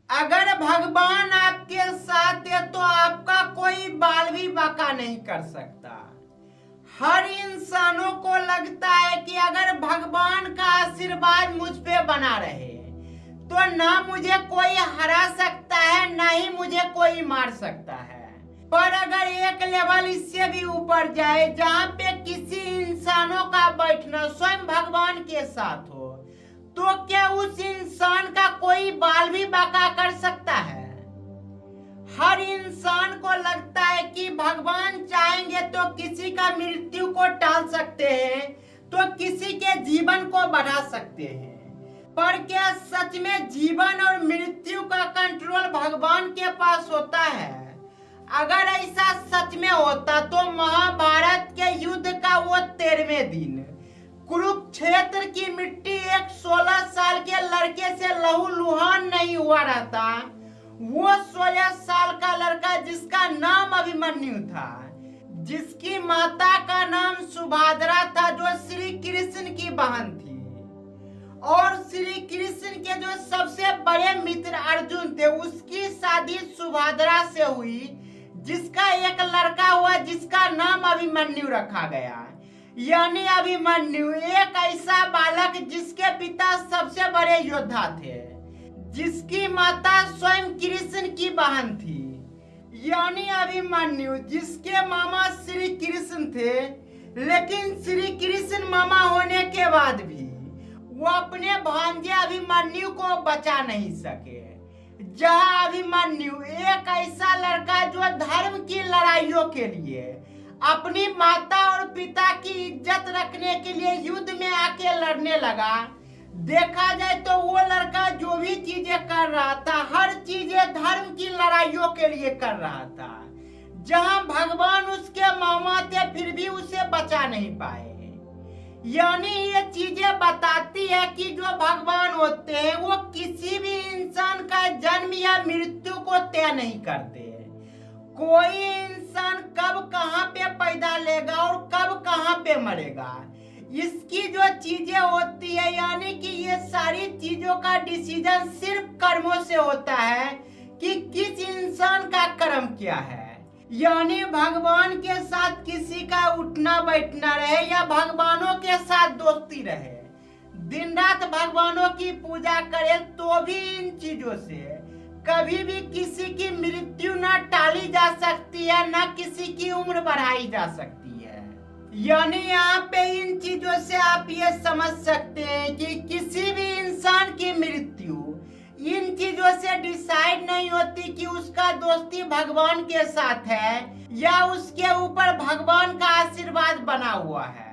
अगर भगवान आपके साथ है तो आपका कोई बाल भी बांका नहीं कर सकता। हर इंसानों को लगता है कि अगर भगवान का आशीर्वाद मुझ पे बना रहे तो ना मुझे कोई हरा सकता है, ना ही मुझे कोई मार सकता है। पर अगर एक लेवल इससे भी ऊपर जाए, जहाँ पे किसी इंसानों का बैठना स्वयं भगवान के साथ हो, तो क्या उस इंसान का कोई बाल भी बांका कर सकता है? हर इंसान को लगता है कि भगवान चाहेंगे तो किसी का मृत्यु को टाल सकते हैं, तो किसी के जीवन को बढ़ा सकते हैं। पर क्या सच में जीवन और मृत्यु का कंट्रोल भगवान के पास होता है? अगर ऐसा सच में होता तो महाभारत के युद्ध का वो 13वें दिन कुरुक्षेत्र की मिट्टी एक 16 साल के लड़के से लहूलुहान नहीं हुआ रहता। वो 16 साल का लड़का जिसका नाम अभिमन्यु था, जिसकी माता का नाम सुभद्रा था, जो श्री कृष्ण की बहन थी, और श्री कृष्ण के जो सबसे बड़े मित्र अर्जुन थे, उसकी शादी सुभद्रा से हुई, जिसका एक लड़का हुआ जिसका नाम अभिमन्यु रखा गया। यानी अभिमन्यु एक ऐसा बालक जिसके पिता सबसे बड़े योद्धा थे, जिसकी माता स्वयं कृष्ण की बहन थी। यानी अभिमन्यु जिसके मामा श्री कृष्ण थे, लेकिन श्री कृष्ण मामा होने के बाद भी वो अपने भांजे अभिमन्यु को बचा नहीं सके। जहाँ अभिमन्यु एक ऐसा लड़का जो धर्म की लड़ाइयों के लिए अपनी माता और पिता की इज्जत रखने के लिए युद्ध में आके लड़ने लगा। देखा जाए तो वो लड़का जो भी चीजें कर रहा था, हर चीजें धर्म की लड़ाइयों के लिए कर रहा था। जहां भगवान उसके मामा थे, फिर भी उसे बचा नहीं पाए। यानी ये चीजें बताती है कि जो भगवान होते हैं वो किसी भी इंसान का जन्म या मृत्यु को तय नहीं करते। कोई इंसान कब कहाँ पे पैदा लेगा और कब कहाँ पे मरेगा, इसकी जो चीजें होती है, यानी कि ये सारी चीजों का डिसीजन सिर्फ कर्मों से होता है कि किस इंसान का कर्म क्या है। यानी भगवान के साथ किसी का उठना बैठना रहे या भगवानों के साथ दोस्ती रहे, दिन रात भगवानों की पूजा करे, तो भी इन चीजों से कभी भी किसी की मृत्यु न टाली जा सकती है, न किसी की उम्र बढ़ाई जा सकती है। यानी यहाँ पे इन चीजों से आप ये समझ सकते हैं कि किसी भी इंसान की मृत्यु इन चीजों से डिसाइड नहीं होती कि उसका दोस्ती भगवान के साथ है या उसके ऊपर भगवान का आशीर्वाद बना हुआ है।